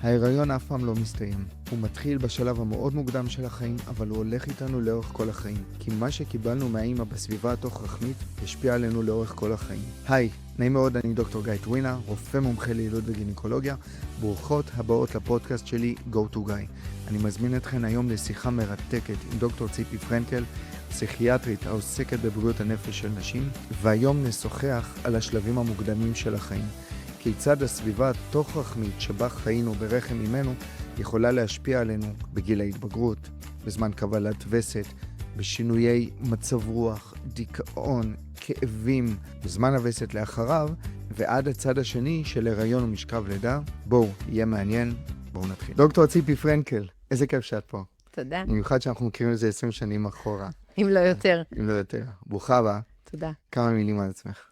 ההיריון אף פעם לא מסתיים. הוא מתחיל בשלב המאוד מוקדם של החיים, אבל הוא הולך איתנו לאורך כל החיים. כי מה שקיבלנו מהאימא בסביבה התוך-רחמית ישפיע עלינו לאורך כל החיים. היי, נעים מאוד, אני דוקטור גיא טווינה, רופא מומחה ליילוד וגינקולוגיה. ברוכות הבאות לפודקאסט שלי, Go to Guy. אני מזמין אתכן היום לשיחה מרתקת עם דוקטור ציפי פרנקל, פסיכיאטרית העוסקת בבריאות הנפש של נשים, והיום נשוחח על השלבים המוקדמים של החיים. כיצד הסביבה התוך-רחמית שבה חיינו ברחם ממנו יכולה להשפיע עלינו בגיל ההתבגרות, בזמן קבלת וסת, בשינויי מצב רוח, דיכאון, כאבים, בזמן הווסת לאחריו, ועד הצד השני של הריון ומשכב לידה. בואו, יהיה מעניין, בואו נתחיל. דוקטור ציפי פרנקל, איזה כיף שאת פה. תודה. במיוחד שאנחנו מכירים את זה 20 שנים אחורה. אם לא יותר. אם לא יותר. ברוכה הבאה. תודה. כמה מילים על עצמך.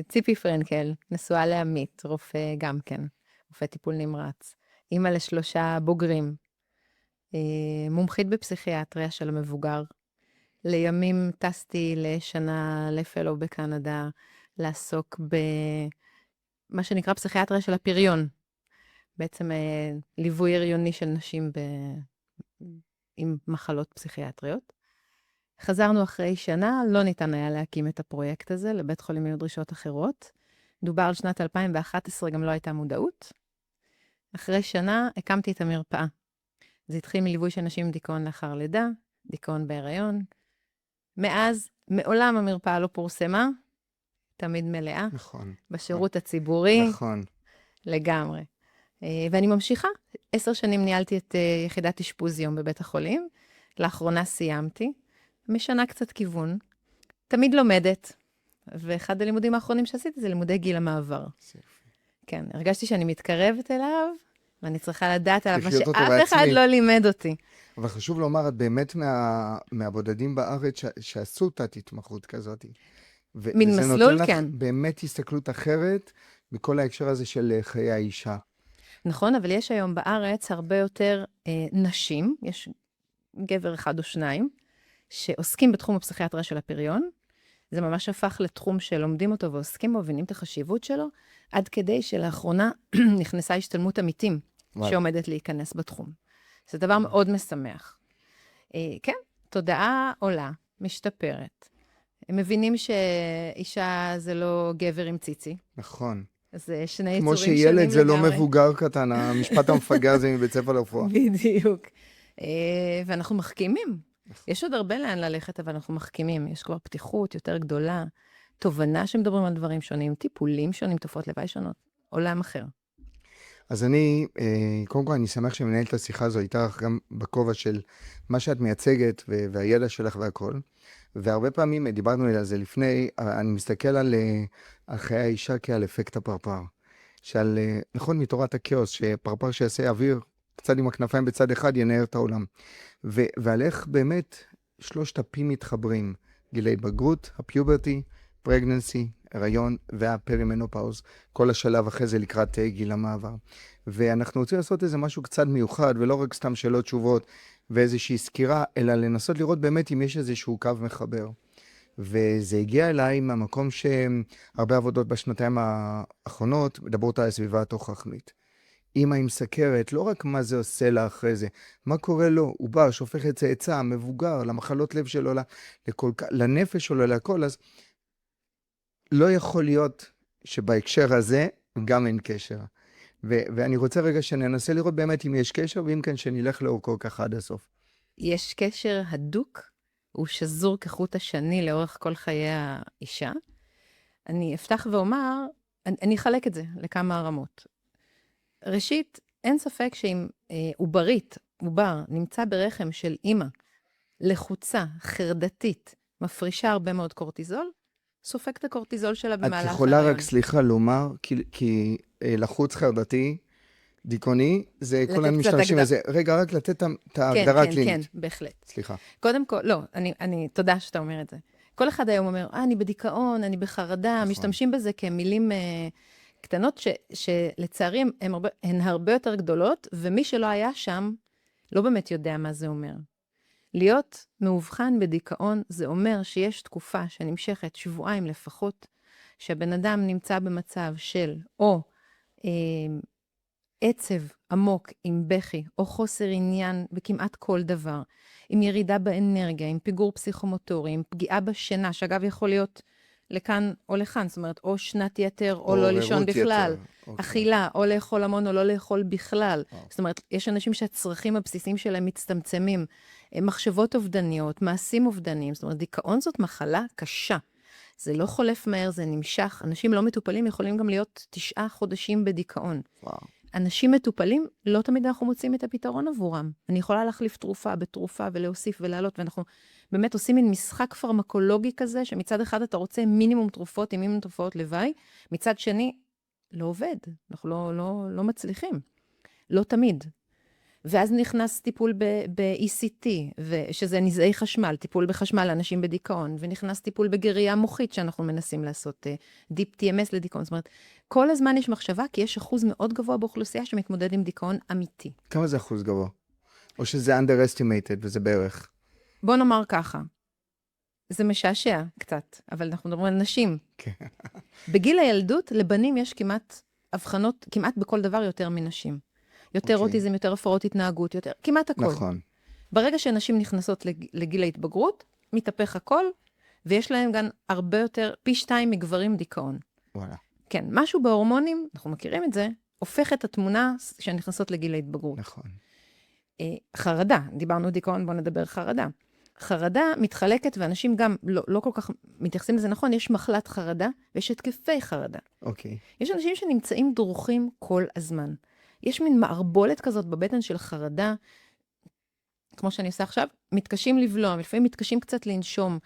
ציפי פרנקל, נשואה לעמית, רופא גם כן, רופא טיפול נמרץ. אימא ל3 בוגרים. מומחית בפסיכיאטריה של המבוגר. לימים טסתי לשנה לפלו בקנדה, לעסוק במה שנקרא פסיכיאטריה של הפריון. בעצם ליווי הריוני של נשים עם מחלות פסיכיאטריות. חזרנו אחרי שנה, לא ניתן היה להקים את הפרויקט הזה, לבית חולים היו דרישות אחרות. דובר על שנת 2011, גם לא הייתה מודעות. אחרי שנה הקמתי את המרפאה. זה התחיל מליווי של נשים עם דיכאון לאחר לידה, דיכאון בהיריון. מאז, מעולם המרפאה לא פורסמה, תמיד מלאה. נכון. בשירות הציבורי. נכון. לגמרי. ואני ממשיכה. 10 שנים ניהלתי את יחידת אשפוז יום בבית החולים. לאחרונה סיימתי. משנה קצת כיוון. תמיד לומדת. ואחד הלימודים האחרונים שעשיתי זה לימודי גיל המעבר. כן, הרגשתי שאני מתקרבת אליו, ואני צריכה לדעת עליו מה שאף אחד לא לימד אותי. אבל חשוב לומר, את באמת מהבודדים בארץ שעשו תת התמחות כזאת. מן מסלול, כן. באמת הסתכלות אחרת מכל ההקשר הזה של חיי האישה. נכון, אבל יש היום בארץ הרבה יותר נשים, יש גבר 1 או 2, שעוסקים בתחום הפסיכיאטריה של הפריון. זה ממש הפך לתחום שלומדים אותו ועוסקים בו, מבינים את החשיבות שלו, עד כדי שלאחרונה נכנסה השתלמות עמיתים, שעומדת להיכנס בתחום. זה דבר מאוד משמח. כן, תודעה עולה, משתפרת. הם מבינים שאישה זה לא גבר עם ציצי. נכון. זה שני יצורים שונים לגמרי. כמו שילד זה לא מבוגר קטן, המשפט המפגר הזה מבית ספר לרפואה. בדיוק. ואנחנו מחכימים. יש עוד הרבה לאן ללכת, אבל אנחנו מחכימים. יש כבר פתיחות יותר גדולה, תובנה שמדברים על דברים שונים, טיפולים שונים, תופעות לוואי שונות, עולם אחר. אז קודם כל אני שמח שמנהל את השיחה הזו איתך, גם בכובע של מה שאת מייצגת והידע שלך והכל. והרבה פעמים, דיברנו על זה לפני, אני מסתכל על חיי האישה כעל אפקט הפרפר. נכון, מתורת הכאוס, שפרפר שיעשה אוויר, קצת עם הכנפיים בצד אחד, ינער את העולם. ועל איך באמת 3 הפים מתחברים, גיל ההתבגרות, הפיוברטי, פרגננסי, הריון והפרימנופאוז, כל השלב אחרי זה לקראת גיל המעבר. ואנחנו רוצים לעשות איזה משהו קצת מיוחד, ולא רק סתם שאלות תשובות ואיזושהי סקירה, אלא לנסות לראות באמת אם יש איזשהו קו מחבר. וזה הגיע אליי מהמקום שהרבה עבודות בשנתיים האחרונות מדברות על הסביבה התוך-רחמית. אמא עם סכרת, לא רק מה זה עושה לה אחרי זה, מה קורה לו, הוא בא, שופך את צאצא, מבוגר, למחלות לב שלו, לנפש שלו, לכל, אז לא יכול להיות שבהקשר הזה גם אין קשר. ואני רוצה רגע שננסה לראות באמת אם יש קשר, ואם כן שנלך לאורכו ככה עד הסוף. יש קשר הדוק, הוא שזור כחוט השני לאורך כל חיי האישה. אני אפתח ואומר, אני אחלק את זה לכמה רמות. ראשית, אין ספק שאם עובר, נמצא ברחם של אימא, לחוצה, חרדתית, מפרישה הרבה מאוד קורטיזול, סופק את הקורטיזול שלה במהלך ההיריון. את יכולה רק, סליחה, לומר, כי לחוץ חרדתי, דיכאוני, זה כל המשתמשים לזה. רגע, רק לתת את ההגדרה הקלינית. כן, בהחלט. סליחה. קודם כל, לא, תודה שאתה אומר את זה. כל אחד היום אומר, אני בדיכאון, אני בחרדה, משתמשים בזה כמילים קטנות שלצערי הן הרבה יותר גדולות, ומי שלא היה שם לא באמת יודע מה זה אומר. להיות מאובחן בדיכאון זה אומר שיש תקופה שנמשכת 2 שבועות לפחות, שהבן אדם נמצא במצב של או עצב עמוק עם בכי או חוסר עניין בכמעט כל דבר, עם ירידה באנרגיה, עם פיגור פסיכומוטורי, עם פגיעה בשינה, שאגב יכול להיות לכאן או לכאן, זאת אומרת, או שנת יתר או לא לישון עוררות בכלל, יתר. אוקיי. אכילה, או לאכול המון או לא לאכול בכלל. וואו. זאת אומרת, יש אנשים שהצרכים הבסיסיים שלהם מצטמצמים, מחשבות אובדניות, מעשים אובדניים, זאת אומרת, דיכאון זאת מחלה קשה. זה לא חולף מהר, זה נמשך. אנשים לא מטופלים יכולים גם להיות 9 חודשים בדיכאון. וואו. אנשים מטופלים, לא תמיד אנחנו מוצאים את הפתרון עבורם. אני יכולה להחליף תרופה בתרופה ולהוסיף ולהעלות, ואנחנו באמת עושים מין משחק פרמקולוגי כזה, שמצד אחד אתה רוצה מינימום תרופות עם מינימום תופעות לוואי, מצד שני, לא עובד. אנחנו לא מצליחים. לא תמיד. ואז נכנס טיפול ב-ECT, שזה נזעי חשמל, טיפול בחשמל לאנשים בדיכאון, ונכנס טיפול בגריעה מוחית שאנחנו מנסים לעשות, Deep TMS לדיכאון. זאת אומרת, כל הזמן יש מחשבה, כי יש אחוז מאוד גבוה באוכלוסייה שמתמודד עם דיכאון אמיתי. כמה זה אחוז גבוה? או שזה underestimated וזה בערך? בוא נאמר ככה, זה משעשע קצת, אבל אנחנו מדברים על נשים. כן. בגיל הילדות, לבנים יש כמעט הבחנות, כמעט בכל דבר יותר מנשים. יותר אוקיי. אוטיזם, יותר הפרעות התנהגות, יותר, כמעט הכל. נכון. ברגע שנשים נכנסות לגיל ההתבגרות, מתהפך הכל, ויש להם גם הרבה יותר, פי 2 מגברים דיכאון. וואלה. כן, משהו בהורמונים, אנחנו מכירים את זה, הופך את התמונה שהן נכנסות לגיל ההתבגרות. נכון. חרדה, דיברנו דיכאון, בואו נדבר חרדה. חרדה מתחלקת, ואנשים גם לא כל כך מתייחסים לזה נכון, יש מחלת חרדה, ויש התקפי חרדה. אוקיי. יש אנשים שנמצאים דרוכים כל הזמן. יש מין מערבולת כזאת בבטן של חרדה, כמו שאני עושה עכשיו, מתקשים לבלוע, לפעמים מתקשים קצת לנשום,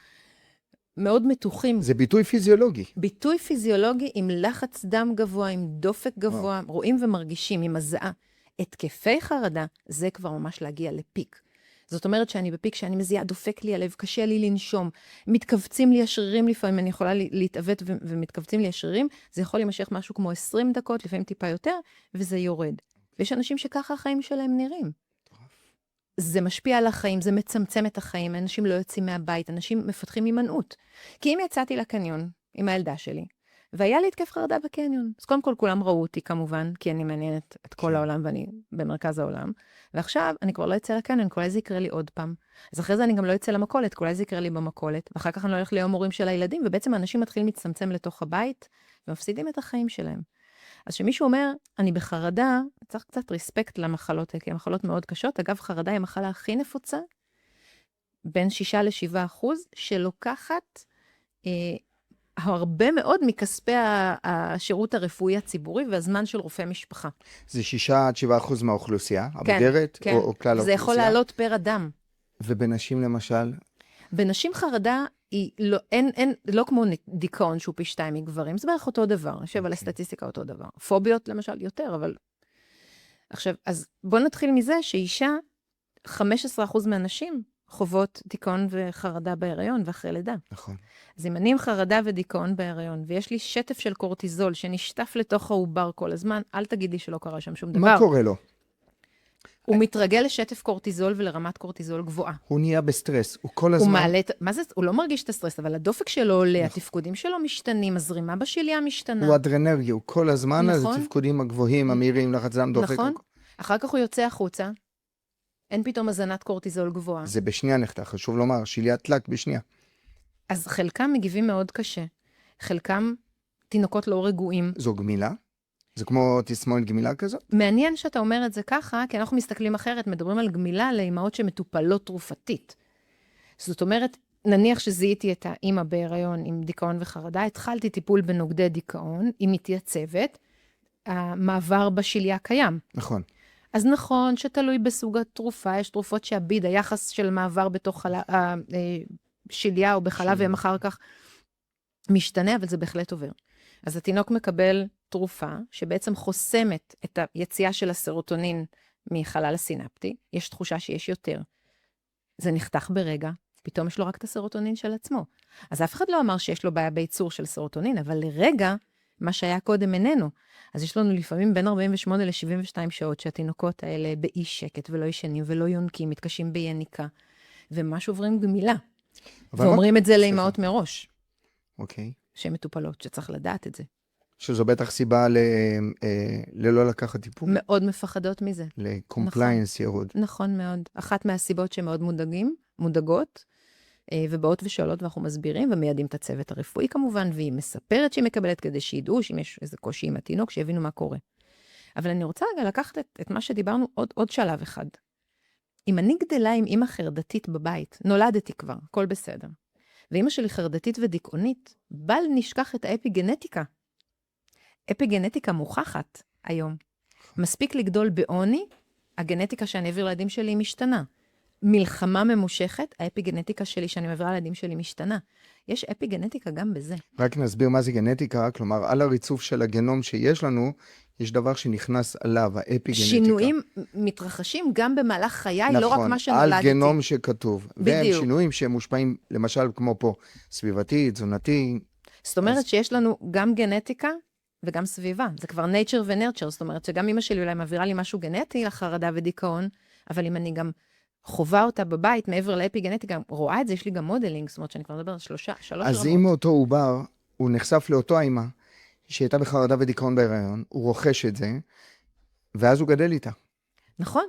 מאוד מתוחים. זה ביטוי פיזיולוגי. ביטוי פיזיולוגי עם לחץ דם גבוה, עם דופק גבוה, רואים ומרגישים, עם הזעה. התקפי חרדה, זה כבר ממש להגיע לפיק. זאת אומרת שאני בפיק, שאני מזיעה, דופק לי הלב, קשה לי לנשום, מתכווצים לי השרירים לפעמים, אני יכולה להתעוות ומתכווצים לי השרירים, זה יכול להימשך משהו כמו 20 דקות, לפעמים טיפה יותר, וזה יורד. ויש אנשים שככה החיים שלהם נראים. זה משפיע על החיים, זה מצמצם את החיים, אנשים לא יוצאים מהבית, אנשים מפתחים הימנעות. כי אם יצאתי לקניון עם הילדה שלי, והיה לי התקף חרדה בקניון, אז קודם כל כולם ראו אותי כמובן, כי אני מעניינת את כל העולם ואני במרכז העולם, ועכשיו אני כבר לא אצא לקניון, אולי זה יקרה לי עוד פעם. אז אחרי זה אני גם לא אצא למכולת, אולי זה יקרה לי במכולת, ואחר כך אני לא הולך ליום הורים של הילדים, ובעצם האנשים מתחילים להצטמצם לתוך הבית, ומפסידים את החיים שלהם. אז שמישהו אומר, אני בחרדה, צריך קצת ריספקט למחלות, כי המחלות מאוד קשות. אגב, חרדה היא המחלה הכי נפוצה, בין 6-7%, שלוקחת הרבה מאוד מכספי השירות הרפואי הציבורי והזמן של רופא משפחה. זה 6-7% מהאוכלוסייה, הבוגרת כן, או כלל האוכלוסייה? זה יכול לעלות פר אדם. ובנשים למשל? בנשים חרדה היא לא כמו דיכאון שהוא פי 2 מגברים, זה בערך אותו דבר, יושב על הסטטיסטיקה אותו דבר. פוביות למשל יותר, אבל... עכשיו, אז בואו נתחיל מזה שאישה, 15% מהנשים חוות דיכאון וחרדה בהיריון ואחרי לידה. נכון. אז אם אני עם חרדה ודיכאון בהיריון, ויש לי שטף של קורטיזול שנשטף לתוך העובר כל הזמן, אל תגידי שלא קרה שם שום דבר. מה קורה לו? הוא מתרגל לשטף קורטיזול ולרמת קורטיזול גבוהה. הוא נהיה בסטרס, הוא כל הזמן... הוא מעלה, מה זה? הוא לא מרגיש את הסטרס, אבל הדופק שלו עולה, התפקודים שלו משתנים, הזרימה בשליה משתנה. הוא אדרנרגי, הוא כל הזמן על התפקודים הגבוהים, המהירים, לחץ דם, דופק. נכון. אחר כך הוא יוצא החוצה, אין פתאום הזנת קורטיזול גבוהה. זה בשנייה נחתך, חשוב לומר, שליית תלק בשנייה. אז חלקם מגיבים מאוד קשה. חלקם תינוקות לא רגועים. זו גמילה? זה כמו תסמונת גמילה כזאת? מעניין שאתה אומר את זה ככה, כי אנחנו מסתכלים אחרת, מדברים על גמילה לאמהות שמטופלות תרופתית. זאת אומרת, נניח שזיהיתי את האמא בהיריון עם דיכאון וחרדה, התחלתי טיפול בנוגדי דיכאון, היא מתייצבת, המעבר בשליה קיים. נכון. אז נכון שתלוי בסוג התרופה, יש תרופות שהביד, היחס של מעבר בתוך השליה או בחלב, והם אחר כך משתנה, אבל זה בהחלט עובר. אז התינוק מקבל תרופה שבעצם חוסמת את היציאה של הסרוטונין מחלל הסינפטי, יש תחושה שיש יותר. זה נחתך ברגע, פתאום יש לו רק את הסרוטונין של עצמו. אז אף אחד לא אמר שיש לו בעיה בייצור של סרוטונין, אבל לרגע, מה שהיה קודם איננו. אז יש לנו לפעמים בין 48 ל-72 שעות שהתינוקות האלה באי שקט ולא ישנים ולא יונקים, מתקשים ביניקה, וממש עוברים גמילה. ואומרים את זה לאמהות מראש. אוקיי. שהן מטופלות, שצריך לדעת את זה. שזו בטח סיבה ללא לקחת טיפול, מאוד מפחדות מזה. לקומפליינס ירוד. נכון מאוד. אחת מהסיבות שמאוד מודאגות, ובאות ושואלות ואנחנו מסבירים, ומיידים את הצוות הרפואי כמובן, והיא מספרת שהיא מקבלת כדי שידעו שאם יש איזה קושי עם התינוק, שיבינו מה קורה. אבל אני רוצה רגע לקחת את מה שדיברנו עוד שלב אחד. אם אני גדלה עם אמא חרדתית בבית, נולדתי כבר, הכל בסדר. ואמא שלי חרדתית ודיכאונית, בל נשכח את האפיגנטיקה. אפיגנטיקה מוכחת היום. מספיק לגדול בעוני, הגנטיקה שאני אעביר לילדים שלי משתנה. מלחמה ממושכת, האפיגנטיקה שלי שאני מעבירה לילדים שלי משתנה. יש אפיגנטיקה גם בזה. רק נסביר מה זה גנטיקה, כלומר, על הריצוף של הגנום שיש לנו, יש דבר שנכנס עליו, האפיגנטיקה. שינויים מתרחשים גם במהלך חיי, לא רק מה שנולדתי. נכון, על גנום שכתוב. בדיוק. והם שינויים שהם מושפעים, למשל, כמו פה, סביבתי, תזונתי. זאת אומרת שיש לנו גם גנטיקה וגם סביבה. זה כבר nature ו-nurture, זאת אומרת שגם אמא שלי אולי מעבירה לי משהו גנטי לחרדה ודיכאון, אבל אם אני גם חובה אותה בבית, מעבר לאפיגנטיקה, רואה את זה, יש לי גם מודלינג, זאת אומרת שאני כבר מדבר על 3 רמות. אז אם אותו עובר, הוא נחשף לאותו האמא, שהייתה בחרדה ודיכאון בהיריון, הוא רוכש את זה, ואז הוא גדל איתה. נכון.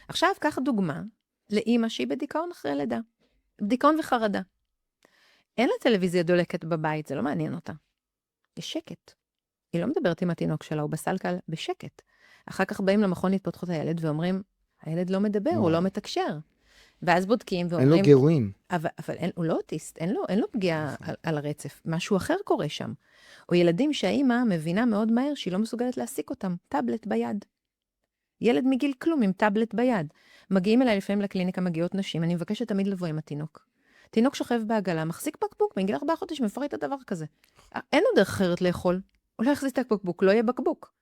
עכשיו, קח דוגמה לאמא שהיא בדיכאון אחרי לידה. דיכאון וחרדה. אין לה טלוויזיה דולקת בבית, זה לא מעניין אותה. יש שקט. היא לא מדברת עם התינוק שלה, הוא בסלקל בשקט. אחר כך באים למכון להתפתחות הילד ואומרים, הילד לא מדבר, הוא לא מתקשר. ואז בודקים ואומרים... אין לו גירויים. אבל הוא לא אוטיסט, אין לו פגיעה על הרצף. משהו אחר קורה שם. או ילדים שהאימא מבינה מאוד מהר שהיא לא מסוגלת להעסיק אותם. טאבלט ביד. ילד מגיל כלום עם טאבלט ביד. מגיעים אליי לפעמים לקליניקה, מגיעות נשים, אני מבקשת תמיד לבוא עם התינוק. תינוק שוכב בעגלה, מחזיק בקבוק, מגיל 4 חודשים, מפריט את הדבר כזה. אין עוד דרך אחרת לאכול. הוא לא יחזיק את הבקבוק, לא יהיה בקבוק.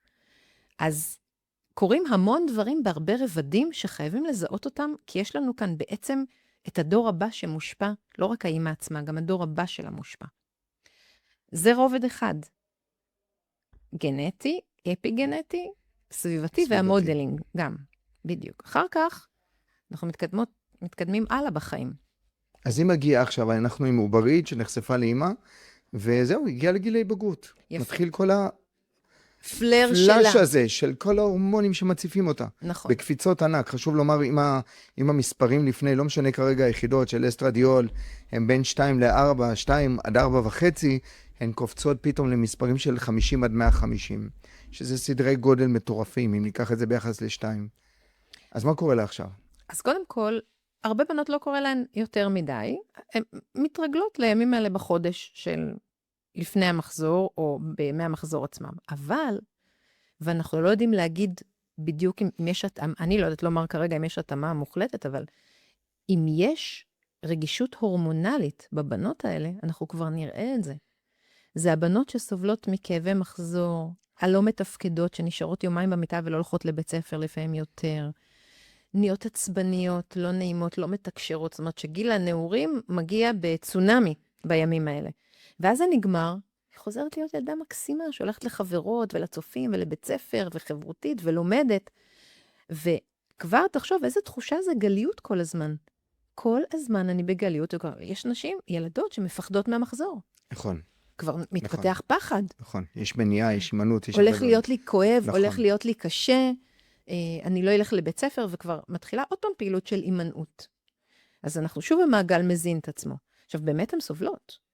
אז קורים המון דברים בהרבה רבדים שחייבים לזהות אותם, כי יש לנו כאן בעצם את הדור הבא שמושפע, לא רק האמא עצמה, גם הדור הבא שלה מושפע. זה רובד אחד. גנטי, אפיגנטי, סביבתי והמודלינג גם. בדיוק. אחר כך אנחנו מתקדמים הלאה בחיים. אז אם מגיע עכשיו, אנחנו עם עוברית שנחשפה לאמא, וזהו, הגיע לגילי בגרות. יפה. מתחיל כל פלר שלה. הפלאש הזה של כל ההורמונים שמציפים אותה. נכון. בקפיצות ענק. חשוב לומר, אם המספרים לפני, לא משנה כרגע היחידות של אסטרדיול, הם בין 2 ל-4, 2 עד 4.5, הן קופצות פתאום למספרים של 50 עד 150, שזה סדרי גודל מטורפים, אם ניקח את זה ביחס ל-2. אז מה קורה לה עכשיו? אז קודם כל, הרבה בנות לא קורה להן יותר מדי. הן מתרגלות לימים האלה בחודש של לפני המחזור, או בימי המחזור עצמם. אבל, ואנחנו לא יודעים להגיד בדיוק אם יש התאמה, אני לא יודעת לומר כרגע אם יש התאמה מוחלטת, אבל אם יש רגישות הורמונלית בבנות האלה, אנחנו כבר נראה את זה. זה הבנות שסובלות מכאבי מחזור, הלא מתפקדות, שנשארות יומיים במיטה ולא הולכות לבית ספר לפעמים יותר, נהיות עצבניות, לא נעימות, לא מתקשרות, זאת אומרת שגיל הנעורים מגיע בצונמי בימים האלה. ואז זה נגמר, היא חוזרת להיות ילדה מקסימה, שהולכת לחברות ולצופים ולבית ספר וחברותית ולומדת. וכבר תחשוב איזה תחושה זה גליות כל הזמן. כל הזמן אני בגליות, יש נשים, ילדות שמפחדות מהמחזור. נכון. כבר מתפתח פחד. נכון, יש מניעה, יש הימנעות. הולך להיות לי כואב, נכון. הולך להיות לי קשה, אני לא אלך לבית ספר, וכבר מתחילה עוד פעם פעילות של הימנעות. אז אנחנו שוב במעגל מזין את עצמו. עכשיו, באמת הן סובלות.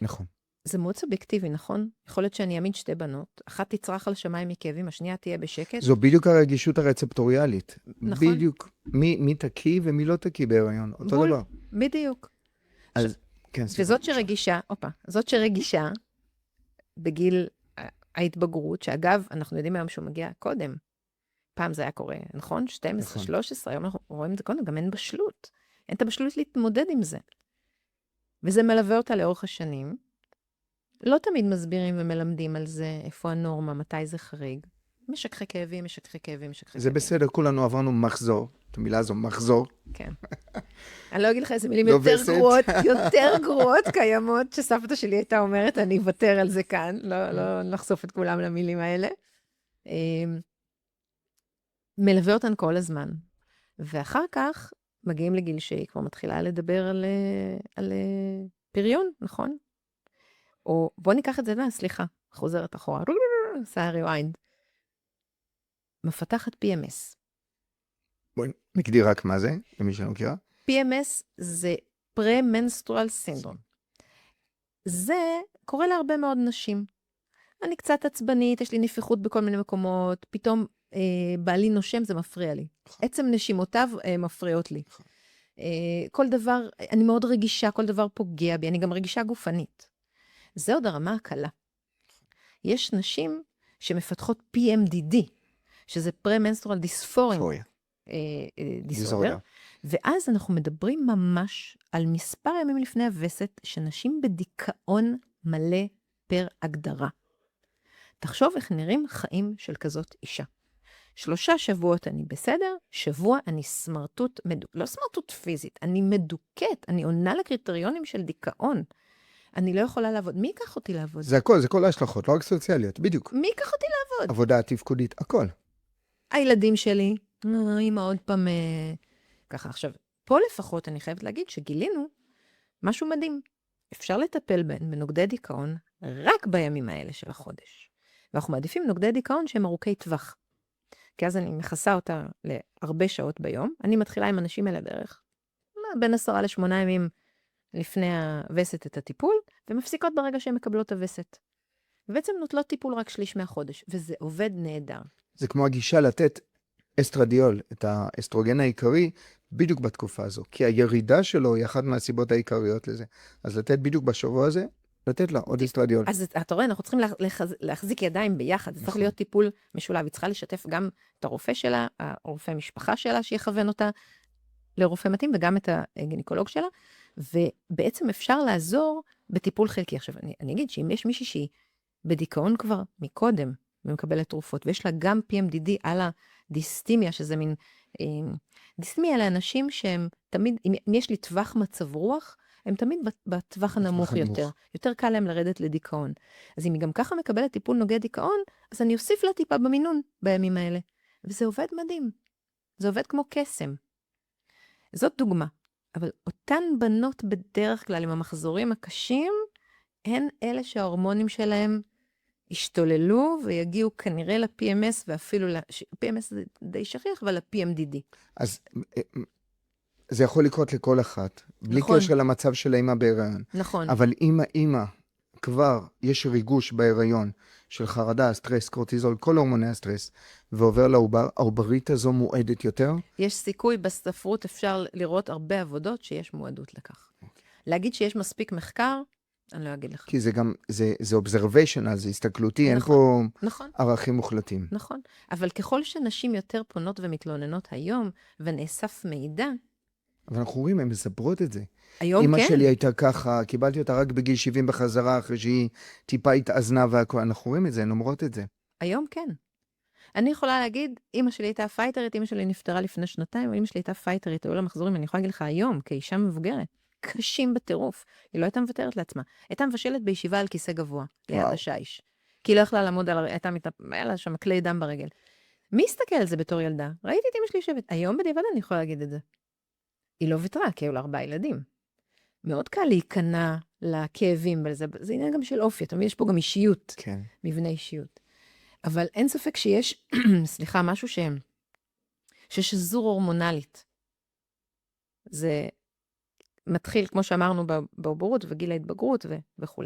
נכון. זה מאוד סובייקטיבי, נכון? יכול להיות שאני אעמיד 2 בנות, אחת תצרח על שמיים מכאבים, השנייה תהיה בשקט. זו בדיוק הרגישות הרצפטוריאלית. נכון. בדיוק. מי תקי ומי לא תקי בהיריון. אותו בול, דבר. בדיוק. אז, כן, סליחה. וזאת שרגישה, זאת שרגישה בגיל ההתבגרות, שאגב, אנחנו יודעים היום שהוא מגיע קודם. פעם זה היה קורה, נכון? 12, נכון. 13, היום אנחנו רואים את זה קודם, גם אין בשלות. אין את הבשלות להתמודד עם זה. וזה מלווה אותה לאורך השנים. לא תמיד מסבירים ומלמדים על זה, איפה הנורמה, מתי זה חריג. משככי כאבים, משככי כאבים, משככי כאבים. זה בסדר, כולנו עברנו מחזור. את המילה הזו, מחזור. כן. אני לא אגיד לך איזה מילים לובסת. יותר גרועות קיימות, שסבתא שלי הייתה אומרת, אני אוותר על זה כאן, לא נחשוף את כולם למילים האלה. מלווה אותן כל הזמן. ואחר כך מגיעים לגיל שהיא כבר מתחילה לדבר על פריון, נכון? או בוא ניקח את זה, סליחה, חוזרת אחורה. עושה rewind. מפתחת PMS. בואי נגדיר רק מה זה, למי שלא מכירה. PMS זה pre-menstrual syndrome. זה קורה להרבה מאוד נשים. אני קצת עצבנית, יש לי נפיחות בכל מיני מקומות, פתאום בעלי נושם, זה מפריע לי. עצם נשימותיו מפריעות לי. כל דבר, אני מאוד רגישה, כל דבר פוגע בי, אני גם רגישה גופנית. זה עוד הרמה הקלה. יש נשים שמפתחות PMDD, שזה pre-menstrual dysphoria disorder, ואז אנחנו מדברים ממש על מספר ימים לפני הווסת, שנשים בדיכאון מלא פר הגדרה. תחשוב איך נראים חיים של כזאת אישה. 3 שבועות אני בסדר, שבוע אני סמרטוט, לא סמרטוט פיזית, אני מדוכאת, אני עונה לקריטריונים של דיכאון. אני לא יכולה לעבוד. מי ייקח אותי לעבוד? זה הכל, זה כל ההשלכות, לא רק סוציאליות, בדיוק. מי ייקח אותי לעבוד? עבודה תפקודית, הכל. הילדים שלי, אמא עוד פעם, ככה. עכשיו, פה לפחות אני חייבת להגיד שגילינו משהו מדהים. אפשר לטפל בנוגדי דיכאון רק בימים האלה של החודש. ואנחנו מעדיפים נוגדי דיכאון שהם ארוכי טווח. כי אז אני מכסה אותה להרבה שעות ביום. אני מתחילה עם אנשים אלה בערך בין 10 ל8 ימים לפני הווסת את הטיפול, ומפסיקות ברגע שהן מקבלות הווסת. ובעצם נוטלות טיפול רק שליש מהחודש, וזה עובד נהדר. זה כמו הגישה לתת אסטרדיול, את האסטרוגן העיקרי, בדיוק בתקופה הזו. כי הירידה שלו היא אחת מהסיבות העיקריות לזה. אז לתת בדיוק בשבוע הזה, לתת לה עוד אסטרדיול. אז אתה רואה, אנחנו צריכים להחזיק ידיים ביחד. זה צריך להיות טיפול משולב. היא צריכה לשתף גם את הרופא שלה, הרופא משפחה שלה, שיכוון אותה לרופא מתאים, וגם את הגינקולוג שלה. ובעצם אפשר לעזור בטיפול חלקי. עכשיו, אני אגיד שאם יש מישהי שהיא בדיכאון כבר מקודם, ומקבלת תרופות, ויש לה גם PMDD על הדיסטימיה, שזה מין, דיסטימיה לאנשים שהם תמיד, אם יש לי טווח מצב רוח, הם תמיד בטווח הנמוך יותר. יותר קל להם לרדת לדיכאון. אז אם היא גם ככה מקבלת טיפול נוגד דיכאון, אז אני אוסיף לה טיפה במינון בימים האלה. וזה עובד מדהים. זה עובד כמו קסם. זאת דוגמה. אבל אותן בנות בדרך כלל עם המחזורים הקשים, הן אלה שההורמונים שלהם ישתוללו ויגיעו כנראה ל-PMS, ואפילו ל-PMS זה די שכיח, אבל ל-PMDD. אז זה יכול לקרות לכל אחת, בלי נכון. קשר למצב של האמא בהיריון. נכון. אבל אם האמא כבר יש ריגוש בהיריון של חרדה, סטרס, קורטיזול, כל הורמוני הסטרס, ועובר לעובר, העוברית הזו מועדת יותר? יש סיכוי, בספרות אפשר לראות הרבה עבודות שיש מועדות לכך. להגיד שיש מספיק מחקר, אני לא אגיד לך. כי זה גם, זה observational, זה הסתכלותי, אין פה נכון. ערכים מוחלטים. נכון. אבל ככל שנשים יותר פונות ומתלוננות היום, ונאסף מידע, אבל אנחנו רואים, הן מספרות את זה. היום כן. אמא שלי הייתה ככה, קיבלתי אותה רק בגיל 70 בחזרה, אחרי שהיא טיפה התאזנה והכל. אנחנו רואים את זה, הן אומרות את זה. היום כן. אני יכולה להגיד, אמא שלי הייתה פייטרית, אמא שלי נפטרה לפני 2 אמא שלי הייתה פייטרית, היו לה מחזורים, אני יכולה להגיד לך היום, כאישה מבוגרת, קשים בטירוף. היא לא הייתה מוותרת לעצמה. הייתה מבשלת בישיבה על כיסא גבוה, ליד השיש. כי היא לא יכלה לעמוד על, היה לה שם כלי דם ברגל. מי הסתכל על זה בתור ילדה? ראיתי את אמא שלי יושבת. היום בדיעבד אני יכולה להגיד את זה. היא לא ויתרה, כי היו לה 4 ילדים. מאוד קל להיכנע לכאבים, זה עניין גם של אופי, תמיד יש פה גם אישיות, כן. מבנה אישיות. אבל אין ספק שיש, סליחה, משהו ששזור הורמונלית. זה מתחיל, כמו שאמרנו, בעוברות וגיל ההתבגרות וכו'.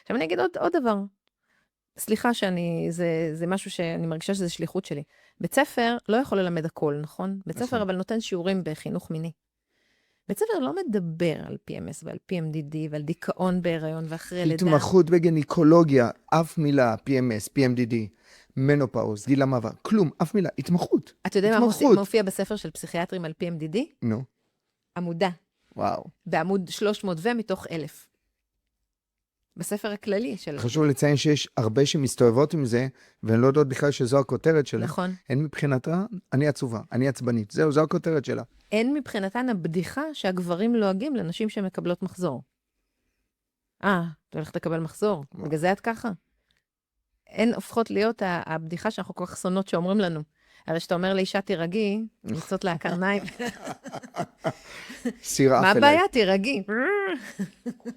עכשיו אני אגיד עוד דבר. סליחה זה משהו שאני מרגישה שזה שליחות שלי. בית ספר לא יכול ללמד הכל, נכון? בית ספר אבל נותן שיעורים בחינוך מיני. בית ספר לא מדבר על PMS ועל PMDD ועל דיכאון בהיריון ואחרי לידה. התמחות בגינקולוגיה, אף מילה, PMS, PMDD, מנופאוז, גיל המעבר, כלום, אף מילה, התמחות. אתה יודע מה מופיע בספר של פסיכיאטרים על PMDD? נו. עמודה. וואו. בעמוד 300 ומתוך 1,000. בספר הכללי של... חשוב לציין שיש הרבה שמסתובבות עם זה, והן לא יודעות בכלל שזו הכותרת שלה. נכון. הן מבחינתה, אני עצובה, אני עצבנית. זו הכותרת שלה. אין מבחינתן הבדיחה שהגברים לועגים לנשים שמקבלות מחזור. אתה הולכת לקבל מחזור, בגלל זה את ככה. אין הופכות להיות הבדיחה שאנחנו כל כך שונאות שאומרים לנו. הרי שאתה אומר לאישה תירגי, ניצות לה הקרניים. סירה אפלה. מה הבעיה? תירגי.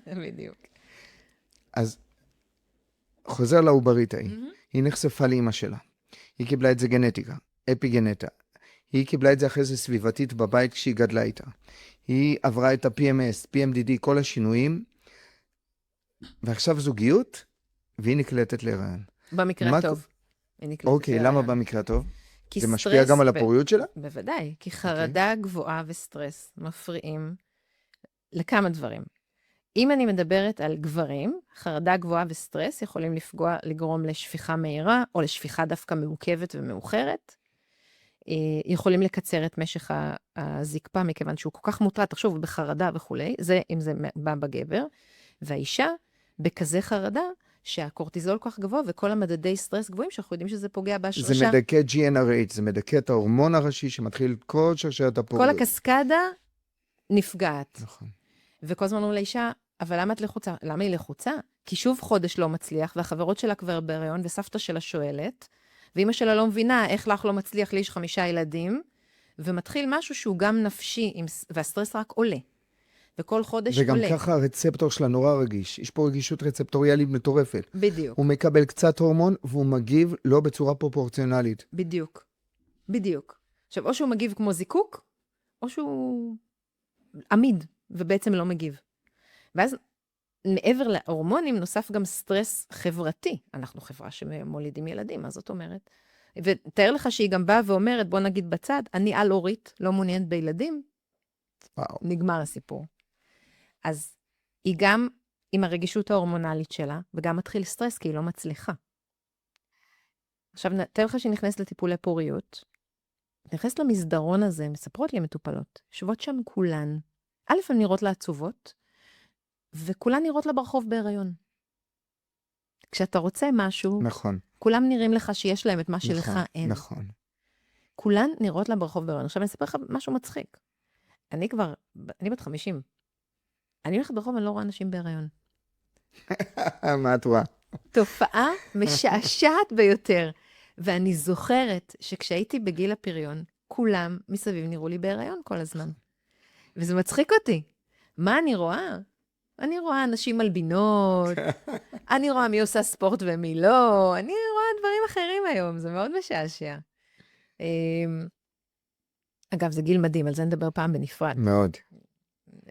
בדיוק. אז חוזר לעוברית ההיא. היא נחשפה לאמא שלה. היא קיבלה את זה גנטיקה, אפיגנטה. היא קיבלה את זה אחרי זה סביבתית בבית כשהיא גדלה איתה. היא עברה את ה-PMS, PMDD, כל השינויים, ועכשיו זוגיות, והיא נקלטת להיריון. במקרה הטוב. היא נקלטת אוקיי, להיריון. למה במקרה הטוב? כי זה סטרס... משפיע גם על הפוריות שלה? בוודאי, כי חרדה גבוהה וסטרס מפריעים לכמה דברים. אם אני מדברת על גברים, חרדה גבוהה וסטרס יכולים לגרום לשפיכה מהירה, או לשפיכה דווקא מעוכבת ומאוחרת. יכולים לקצר את משך הזקפה, מכיוון שהוא כל כך מוטרד, תחשוב, בחרדה וכולי, זה אם זה בא בגבר, והאישה בכזה חרדה, שהקורטיזול כל כך גבוה, וכל המדדי סטרס גבוהים, שאנחנו יודעים שזה פוגע בהשרשה. זה מדכא GnRH, זה מדכא את ההורמון הראשי, שמתחיל כל שרשרת הפוריות. כל הקסקדה נפגעת. נכון. וכל הזמן אומרים לאישה, אבל למה את לחוצה? למה היא לחוצה? כי שוב חודש לא מצליח, והחברות שלה כבר בהיריון, וסבתא שלה שואלת, ואמא שלה לא מבינה איך לך לא מצליח לי, יש 5 ילדים, ומתחיל משהו שהוא גם נפשי, והסטרס רק עולה. וכל חודש וגם עולה. וגם ככה הרצפטור שלה נורא רגיש. יש פה רגישות רצפטוריאלית מטורפת. בדיוק. הוא מקבל קצת הורמון, והוא מגיב לא בצורה פרופורציונלית. בדיוק. בדיוק. עכשיו, או שהוא מגיב כמו זיקוק, או שהוא עמיד, ובעצם לא מגיב. ואז מעבר להורמונים נוסף גם סטרס חברתי. אנחנו חברה שמולידים ילדים, מה זאת אומרת? ותאר לך שהיא גם באה ואומרת, בוא נגיד בצד, אני על-הורית, לא מעוניינת בילדים, וואו. נגמר הסיפור. אז היא גם עם הרגישות ההורמונלית שלה, וגם מתחיל סטרס, כי היא לא מצליחה. עכשיו, תאר לך שהיא נכנסת לטיפולי פוריות, נכנסת למסדרון הזה, מספרות לי המטופלות, יושבות שם כולן. א', הן נראות לה עצובות, וכולן נראות לה ברחוב בהיריון. כשאתה רוצה משהו, נכון. כולם נראים לך שיש להם את מה שלך נכון, אין. נכון. כולן נראות לה ברחוב בהיריון. עכשיו אני אספר לך משהו מצחיק. אני בת 50. אני הולכת ברחוב, אני לא רואה אנשים בהיריון. מה את רואה? תופעה משעשעת ביותר. ואני זוכרת שכשהייתי בגיל הפריון, כולם מסביב נראו לי בהיריון כל הזמן. וזה מצחיק אותי. מה אני רואה? אני רואה אנשים מלבינות, אני רואה מי עושה ספורט ומי לא, אני רואה דברים אחרים היום, זה מאוד משעשע. אגב, זה גיל מדהים, על זה נדבר פעם בנפרד. מאוד.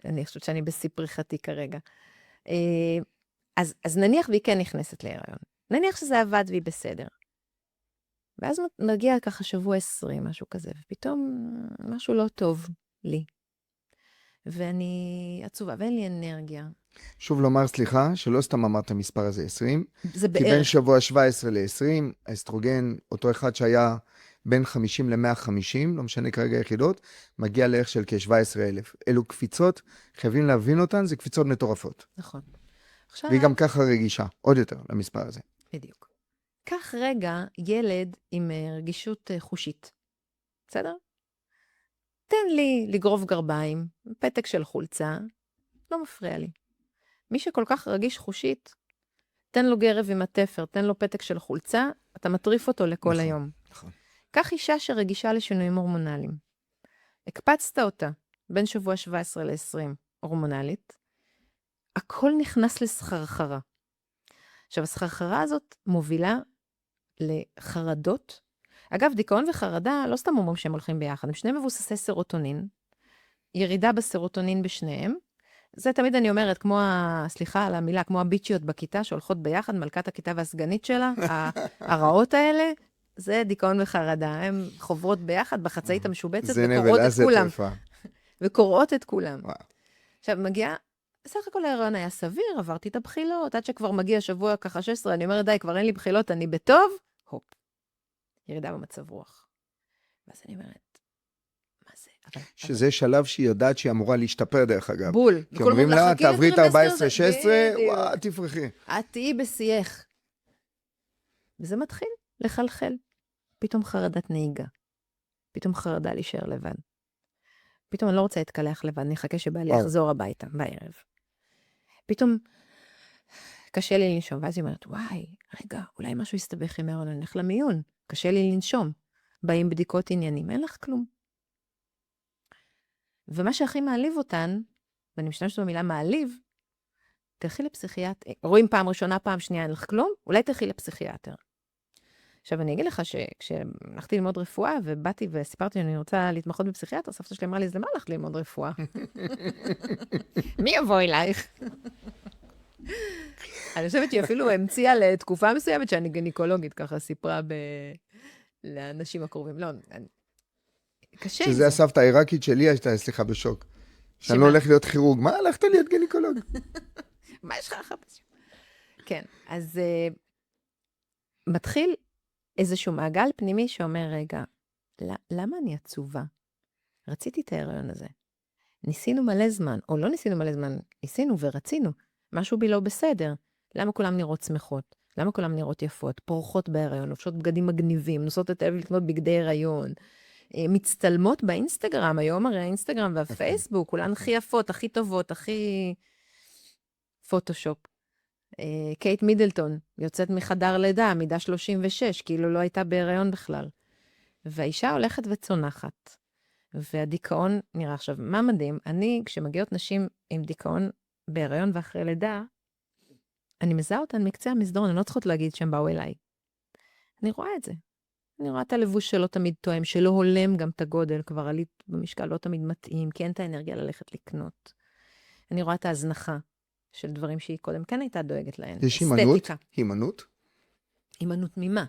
אני חושבת שאני בשיא פריחתי כרגע. אז נניח והיא כן נכנסת להיריון. נניח שזה עבד והיא בסדר. ואז מגיע ככה שבוע 20, משהו כזה, ופתאום משהו לא טוב לי. ואני עצובה, ואין לי אנרגיה. שוב לומר, סליחה, שלא סתם אמרת המספר הזה 20. זה כי בערך. בין שבוע 17 ל-20, האסטרוגן, אותו אחד שהיה בין 50 ל-150, לא משנה כרגע יחידות, מגיע לערך של כ-17,000. אלו קפיצות, חייבים להבין אותן, זה קפיצות מטורפות. נכון. עכשיו... והיא גם ככה רגישה, עוד יותר, למספר הזה. בדיוק. כך רגע ילד עם רגישות חושית. בסדר? תן לי לגרוב גרביים, פתק של חולצה, לא מפריע לי. מי שכל כך רגיש חושית, תן לו גרב עם התפר, תן לו פתק של חולצה, אתה מטריף אותו לכל נכון, היום. נכון. כך אישה שרגישה לשינויים הורמונליים. הקפצת אותה בין שבוע 17 ל-20 הורמונלית, הכל נכנס לסחרחרה. עכשיו, הסחרחרה הזאת מובילה לחרדות. אגב, דיכאון וחרדה, לא סתם אומרים שהם הולכים ביחד, הם שניהם מבוססי סרוטונין, ירידה בסרוטונין בשניהם. זה תמיד אני אומרת, כמו, סליחה על המילה, כמו הביצ'יות בכיתה שהולכות ביחד, מלכת הכיתה והסגנית שלה, הרעות האלה, זה דיכאון וחרדה. הן חוברות ביחד בחצאית המשובצת וקוראות את כולם. וקוראות את כולם. עכשיו, מגיעה, בסך הכל ההיריון היה סביר, עברתי את הבחילות, עד שכבר מגיע שבוע ככה 16, אני אומרת, די, כבר אין לי בחילות, אני בטוב, הופ. ירידה במצב רוח. ואז אני אומרת, מה זה? שזה שלב שהיא יודעת שהיא אמורה להשתפר דרך אגב. בול. כי אומרים לה, תעברי את 14-16, וואה, תפרחי. את תהיי בסייך. וזה מתחיל לחלחל. פתאום חרדת נהיגה. פתאום חרדה להישאר לבד. פתאום אני לא רוצה להתקלח לבד, אני אחכה שבא לי לחזור הביתה בערב. פתאום קשה לי לנשום, ואז היא אומרת, וואי, רגע, אולי משהו יסתבך עם ההיריון, אני הולך למיון, קשה לי לנשום. באים בדיקות עניינים, אין לך כלום. ומה שהכי מעליב אותן, ואני משתמשת במילה מעליב, תלכי לפסיכיאטר. רואים פעם ראשונה, פעם שנייה, אין לך כלום, אולי תלכי לפסיכיאטר. עכשיו, אני אגיד לך שכשהלכתי ללמוד רפואה, ובאתי וסיפרתי שאני רוצה להתמחות בפסיכיאטר, סבתא שלי אמרה לי, אז למה הלכת ללמוד רפואה? מי יבוא אלייך? אני חושבת שהיא אפילו המציאה לתקופה מסוימת שאני גניקולוגית, ככה סיפרה לאנשים הקרובים. לא, קשה עם שזה זה. הסבתא העיראקית שלי, הייתה, סליחה, בשוק. שאני שמה? לא הולך להיות כירורג. מה הלכת להיות גניקולוג? מה יש לך לחפש? כן, אז מתחיל איזשהו מעגל פנימי שאומר, רגע, למה אני עצובה? רציתי את ההיריון הזה. ניסינו מלא זמן, או לא ניסינו מלא זמן, ניסינו ורצינו. משהו בי לא בסדר. למה כולם נראות שמחות? למה כולם נראות יפות? פורחות בהיריון, לובשות בגדים מגניבים, נוסעות לתל אביב לקנות בגדי הריון, מצטלמות באינסטגרם, היום הרי האינסטגרם והפייסבוק, כולן הכי יפות, הכי טובות, הכי פוטושופ. קייט מידלטון, יוצאת מחדר לידה, מידה 36, כאילו לא הייתה בהיריון בכלל. והאישה הולכת וצונחת. והדיכאון נראה עכשיו, מה מדהים? אני, כשמגיעות נשים עם דיכאון בהיריון ואחרי לידה, אני מזהה אותן מקצה המסדרון, אני לא צריכות להגיד שהם באו אליי. אני רואה את זה. אני רואה את הלבוש שלא תמיד תואם, שלא הולם גם את הגודל, כבר עלית במשקל לא תמיד מתאים, כי אין את האנרגיה ללכת לקנות. אני רואה את ההזנחה של דברים שהיא קודם כן הייתה דואגת להן. יש הימנעות? הימנעות? הימנעות ממה?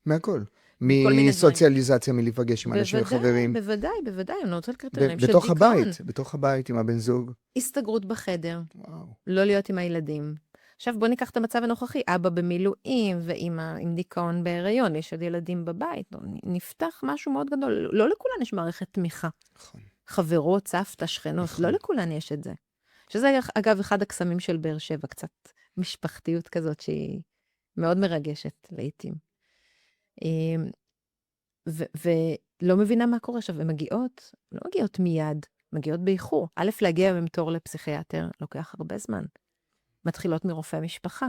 מהכל. מכל מיני מסוציאליזציה, מלהיפגש עם אנשים וחברים. בוודאי, אני רוצה לקריטריונים של דיכאון. בתוך הבית, עם הבן זוג. הסתגרות בחדר, וואו. לא להיות עם הילדים. עכשיו בוא ניקח את המצב הנוכחי, אבא במילואים ואמא עם דיכאון בהיריון, יש עוד ילדים בבית, נפתח משהו מאוד גדול, לא לכולן יש מערכת תמיכה. נכון. חברות, סבתא, שכנות, נכון. לא לכולן יש את זה. שזה אגב אחד הקסמים של באר שבע, קצת משפחתיות כזאת שהיא מאוד מרגשת לעתים. ולא מבינה מה קורה עכשיו, הן מגיעות, לא מגיעות מיד, מגיעות באיחור. א', להגיע עם תור לפסיכיאטר, לוקח הרבה זמן. מתחילות מרופא משפחה.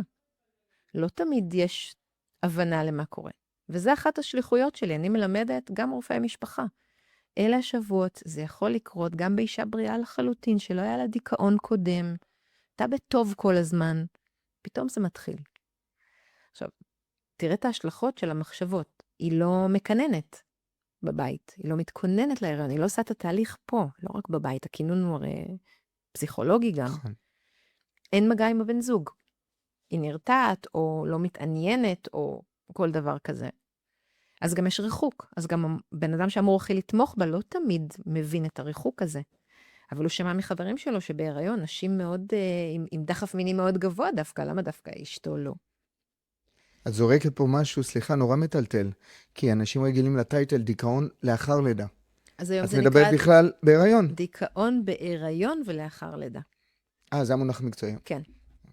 לא תמיד יש הבנה למה קורה. וזה אחת השליחויות שלי, אני מלמדת גם רופאי משפחה. אלה השבועות, זה יכול לקרות גם באישה בריאה לחלוטין, שלא היה לה דיכאון קודם, הייתה בטוב כל הזמן, פתאום זה מתחיל. עכשיו, תראה את ההשלכות של המחשבות. היא לא מקננת בבית, היא לא מתכוננת להיריון, היא לא עושה את התהליך פה, לא רק בבית, הכינון הוא הרי פסיכולוגי גם. נכון. אין מגע עם הבן זוג. היא נרתעת, או לא מתעניינת, או כל דבר כזה. אז גם יש ריחוק. אז גם בן אדם שאמור הכי לתמוך בה, לא תמיד מבין את הריחוק הזה. אבל הוא שמע מחברים שלו שבהיריון, נשים מאוד, עם דחף מיני מאוד גבוה דווקא, למה דווקא אשתו לא? את זורקת פה משהו, סליחה, נורא מטלטל, כי אנשים רגילים לטייטל דיכאון לאחר לידה. אז היום את זה מדברת נקרא בכלל בהיריון. דיכאון בהיריון ולאחר לידה. זה המונח מקצועי. כן.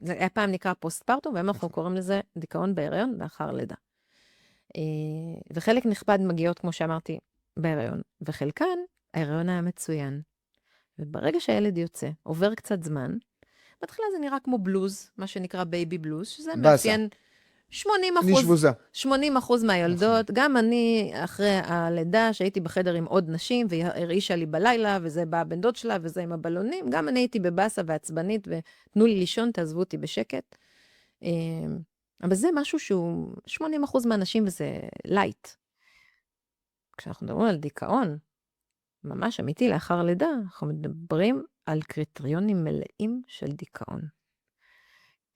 זה היה פעם נקרא פוסט-פרטום, והיום אנחנו קוראים לזה דיכאון בהיריון לאחר לידה. וחלק נכבד מגיעות, כמו שאמרתי, בהיריון. וחלקן, ההיריון היה מצוין. וברגע שהילד יוצא, עובר קצת זמן, בתחילה זה נראה כמו בלוז, מה שנקרא בייבי בלוז, שזה מאפיין 80% נשבוזה. 80% מהילדות, גם אני אחרי הלידה שהייתי בחדר עם עוד נשים, והיא הרעישה לי בלילה, וזה בא הבן דוד שלה, וזה עם הבלונים, גם אני הייתי בבאסה ועצבנית, ותנו לי לישון, תעזבו אותי בשקט. אבל זה משהו שהוא 80% מהאנשים, וזה לייט. כשאנחנו מדברים על דיכאון, ממש אמיתי לאחר לידה, אנחנו מדברים על קריטריונים מלאים של דיכאון.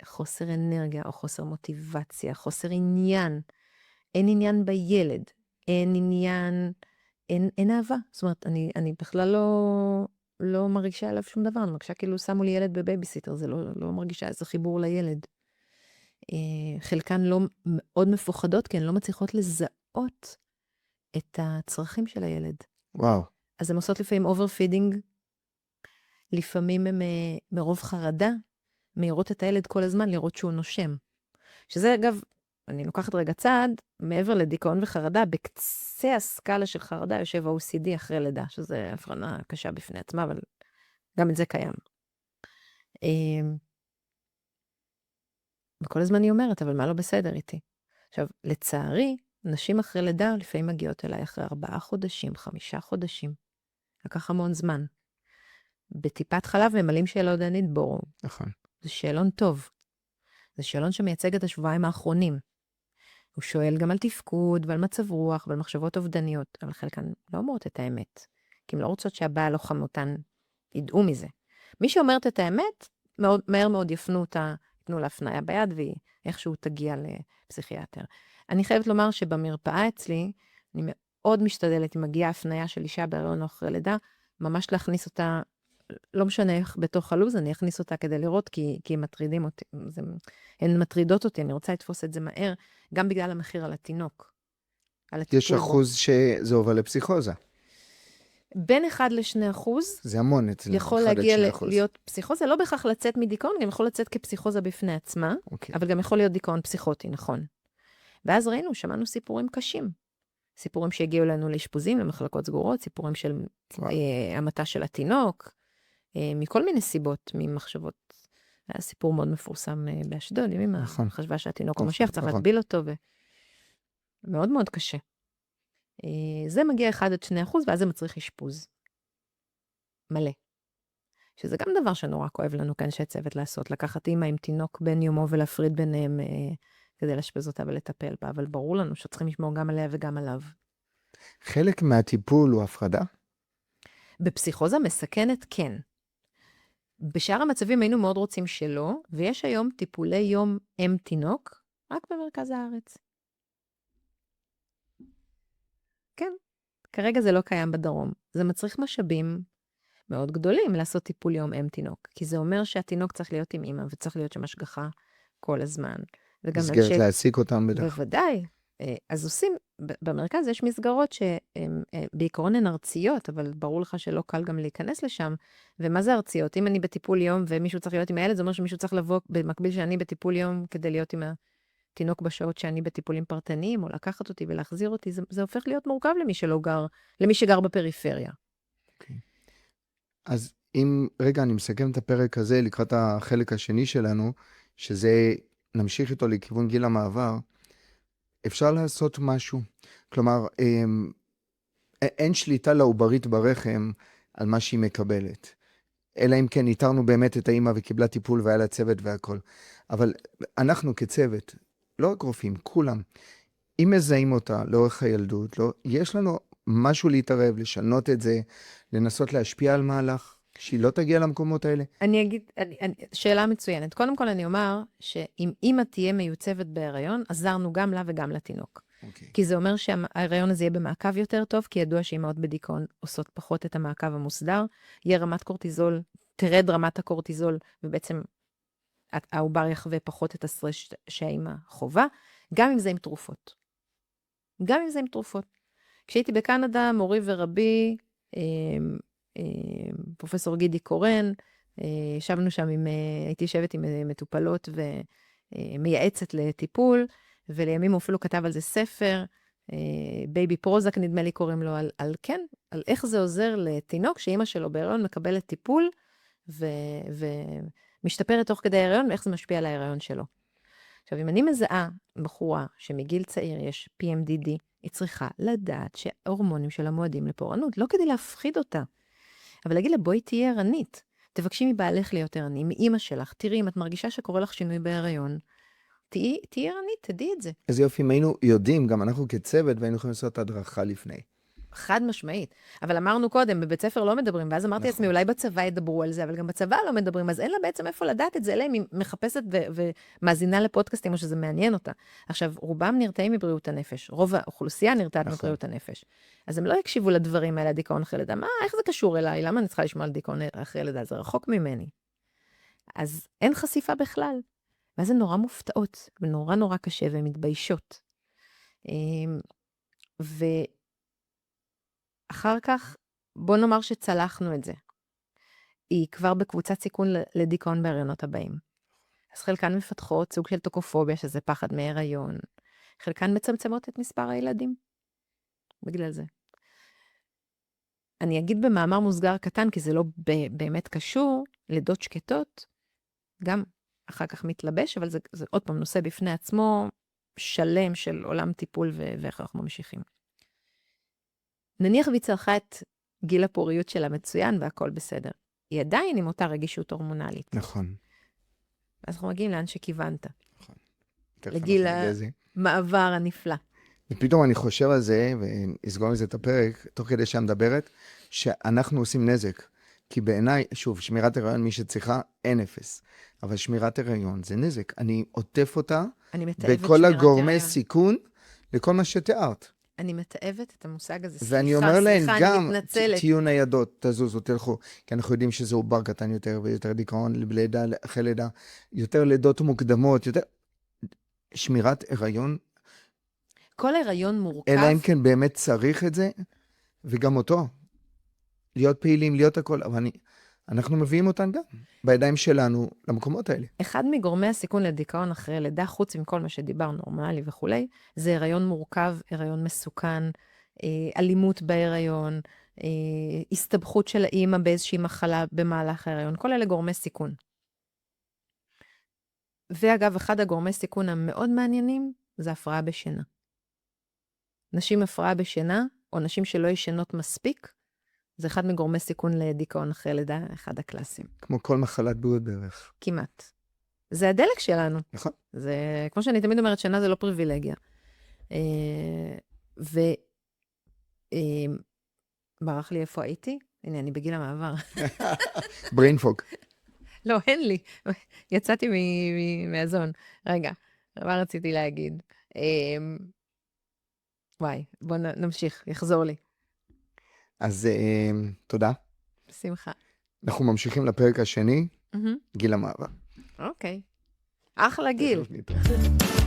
חוסר אנרגיה או חוסר מוטיבציה, חוסר עניין. אין עניין בילד, אין עניין, אין אהבה. זאת אומרת, אני בכלל לא מרגישה עליו שום דבר, אני מרגישה כאילו שמו לי ילד בבייביסיטר, זה לא מרגישה איזה חיבור לילד. חלקן לא מאוד מפוחדות, כי הן לא מצליחות לזהות את הצרכים של הילד. וואו. אז הן עושות לפעמים אוברפידינג, לפעמים הן מרוב חרדה, מהירות את הילד כל הזמן לראות שהוא נושם. שזה אגב, אני לוקחת רגע צעד, מעבר לדיכאון וחרדה, בקצה הסקאלה של חרדה יושב ה-OCD אחרי לידה, שזה הבחנה קשה בפני עצמה, אבל גם את זה קיים. וכל הזמן אני אומרת, אבל מה לא בסדר איתי? עכשיו, לצערי, נשים אחרי לידה לפעמים מגיעות אליי אחרי 4 חודשים, 5 חודשים. לקח המון זמן. בטיפת חלב ממלאים שאלון בורו. נכון. זה שאלון טוב. זה שאלון שמייצג את השבועיים האחרונים. הוא שואל גם על תפקוד ועל מצב רוח ועל מחשבות אובדניות, אבל חלקן לא אומרות את האמת, כי הן לא רוצות שהבעל או חמותן ידעו מזה. מי שאומרת את האמת, מהר מאוד יפנו אותה, יתנו לה הפניה ביד, והיא איכשהו תגיע לפסיכיאטר. אני חייבת לומר שבמרפאה אצלי, אני מאוד משתדלת, אם מגיעה הפניה של אישה בהיריון או אחרי לידה, ממש להכניס אותה, לא משנה איך בתוך הלוז, אני אכניס אותה כדי לראות, כי הם מטרידים אותי, הן מטרידות אותי, אני רוצה לתפוס את זה מהר, גם בגלל המחיר על התינוק, על הטיפול יש אחוז שזה עובר לפסיכוזה. בין 1-2%, זה המון אצלנו, יכול 1 עד להגיע 2%. להיות פסיכוזה, לא בהכרח לצאת מדיכאון, גם יכול לצאת כפסיכוזה בפני עצמה, אוקיי. אבל גם יכול להיות דיכאון פסיכוטי, נכון. ואז ראינו, שמענו סיפורים קשים. סיפורים שהגיעו לנו לאשפוזים, למחלקות סגורות, סיפורים של המתה של התינוק, מכל מיני סיבות, ממחשבות. היה סיפור מאוד מפורסם באשדוד, אמא נכון. חשבה שהתינוק הוא נכון, משיח, צריך נכון. להטביל אותו, מאוד מאוד קשה. זה מגיע 1-2%, ואז זה מצריך אשפוז. מלא. שזה גם דבר שנורא כואב לנו כאן שצוות לעשות, לקחת אימא עם תינוק בן יומו ולהפריד ביניהם כדי לאשפז אותה ולטפל בה, אבל ברור לנו שצריכים לשמור גם עליה וגם עליו. חלק מהטיפול הוא הפרדה? בפסיכוזה מסכנת כן. בשאר המצבים היינו מאוד רוצים שלא, ויש היום טיפולי יום אם תינוק, רק במרכז הארץ. כן, כרגע זה לא קיים בדרום. זה מצריך משאבים מאוד גדולים לעשות טיפול יום אם תינוק, כי זה אומר שהתינוק צריך להיות עם אמא, וצריך להיות שם השגחה כל הזמן. מסגרת להעסיק אותם בטח. בוודאי. אז עושים, במרכז יש מסגרות שהן בעיקרון הן ארציות, אבל ברור לך שלא קל גם להיכנס לשם. ומה זה ארציות? אם אני בטיפול יום ומישהו צריך להיות עם הילד, זה אומר שמישהו צריך לבוא במקביל שאני בטיפול יום כדי להיות עם התינוק בשעות שאני בטיפולים פרטניים, או לקחת אותי ולהחזיר אותי. זה הופך להיות מורכב למי שגר בפריפריה. אוקיי. אז אם רגע אני מסכם את הפרק הזה לקראת החלק השני שלנו, שזה נמשיך איתו לכיוון גיל המעבר, אפשר לעשות משהו. כלומר, אין שליטה לעוברית ברחם על מה שהיא מקבלת. אלא אם כן, איתרנו באמת את האמא וקיבלה טיפול והיה לה צוות והכל. אבל אנחנו כצוות, לא רק רופאים, כולם, אם מזהים אותה לאורך הילדות, לא, יש לנו משהו להתערב, לשנות את זה, לנסות להשפיע על מהלך, שהיא לא תגיע למקומות האלה. אני אגיד, שאלה מצוינת. קודם כל אני אומר שאם אמא תהיה מיוצבת בהיריון, עזרנו גם לה וגם לתינוק. אוקיי. כי זה אומר שההיריון הזה יהיה במעקב יותר טוב, כי ידוע שאימהות בדיכאון עושות פחות את המעקב המוסדר, יהיה רמת קורטיזול, תרד רמת הקורטיזול, ובעצם העובר יחווה פחות את הסטרס שהאימא חובה, גם אם זה עם תרופות. גם אם זה עם תרופות. כשהייתי בקנדה, מורי ורבי, פרופסור גידי קורן, ישבנו שם הייתי יושבת עם מטופלות ומייעצת לטיפול, ולימים הוא אפילו כתב על זה ספר, בייבי פרוזק נדמה לי קוראים לו, על איך זה עוזר לתינוק שאימא שלו בהיריון מקבלת טיפול, ומשתפרת תוך כדי ההיריון, ואיך זה משפיע על ההיריון שלו. עכשיו, אם אני מזהה בחורה שמגיל צעיר יש PMDD, היא צריכה לדעת שההורמונים שלה מועדים לפורענות, לא כדי להפחיד אותה, אבל להגיד לה, בואי תהיה ערנית. תבקשי מבעלך להיות ערני, מאמא שלך. תראי, אם את מרגישה שקורה לך שינוי בהיריון, תהיי ערנית, תדעי את זה. איזה יופי, אם היינו יודעים, גם אנחנו כצוות, והיינו יכולים לעשות הדרכה לפני. חד משמעית. אבל אמרנו קודם, בבית ספר לא מדברים, ואז אמרתי לעצמי, אולי בצבא ידברו על זה, אבל גם בצבא לא מדברים, אז אין לה בעצם איפה לדעת את זה, אלא אם היא מחפשת ומאזינה לפודקאסטים, או שזה מעניין אותה. עכשיו, רובם נרתעים מבריאות הנפש, רוב האוכלוסייה נרתעת מבריאות הנפש. אז הם לא יקשיבו לדברים האלה, דיכאון אחרי לידה. מה, איך זה קשור אליי? למה אני צריכה לשמוע על דיכאון אחרי לידה? זה רחוק ממני. אז אין חשיפה בכלל. ואז הן נורא מופתעות, ונורא נורא קשה, והן מתביישות. אחר כך, בוא נאמר שצלחנו את זה. היא כבר בקבוצת סיכון לדיכאון בהריונות הבאים. אז חלקן מפתחות סוג של טוקופוביה, שזה פחד מהיריון. חלקן מצמצמות את מספר הילדים. בגלל זה. אני אגיד במאמר מוסגר קטן, כי זה לא באמת קשור, לידות שקטות, גם אחר כך מתלבש, אבל זה עוד פעם נושא בפני עצמו, שלם של עולם טיפול ואיך אנחנו ממשיכים. נניח והיא צלחה את גיל הפוריות שלה מצוין והכל בסדר. היא עדיין עם אותה רגישות הורמונלית. נכון. אז אנחנו מגיעים לאן שכיוונת. נכון. תכף לגיל אנחנו נגיע לזה. המעבר הנפלא. ופתאום אני חושב על זה, ואסגור מזה את הפרק, תוך כדי שאת מדברת, שאנחנו עושים נזק. כי בעיניי, שוב, שמירת הריון, מי שצריכה, אין אפס. אבל שמירת הריון זה נזק. אני עוטף אותה אני מתעבת בכל שמירת הגורמי הריון. סיכון, לכל מה שתיארת. אני מתעבת את המושג הזה. ואני אומר להן סליחה, גם, אני מתנצלת. תהיו ניידות, תזוזו, תלכו. כי אנחנו יודעים שזה עובר קטן יותר, ויותר דיכאון, לידה, אחרי לידה, יותר לידות מוקדמות, יותר... שמירת הריון, כל הריון מורכב. אלא אם כן באמת צריך את זה, וגם אותו. להיות פעילים, להיות הכל, אבל אנחנו מביאים אותן גם בידיים שלנו למקומות האלה. אחד מגורמי הסיכון לדיכאון אחרי לידה, חוץ מכל מה שדיברנו, נורמלי וכולי, זה הריון מורכב, הריון מסוכן, אלימות בהיריון, הסתבכות של האימא באיזושהי מחלה במהלך ההיריון. כל אלה גורמי סיכון. ואגב, אחד הגורמי סיכון המאוד מעניינים, זה הפרעה בשינה. נשים הפרעה בשינה, או נשים שלא ישנות מספיק, זה אחד מגורמי סיכון לדיכאון אחרי לידה, אחד הקלאסים. כמו כל מחלת בריאות בערך. כמעט. זה הדלק שלנו. נכון. זה, כמו שאני תמיד אומרת, שינה זה לא פריבילגיה. ברח לי איפה הייתי? הנה, אני בגיל המעבר. בריינפוג. לא, אין לי. יצאתי מהזון. רגע, מה רציתי להגיד? וואי, בוא נמשיך, יחזור לי. אז תודה. בשמחה. אנחנו ממשיכים לפרק השני, גיל המעבר. אוקיי. אחלה גיל. תכף נתראה.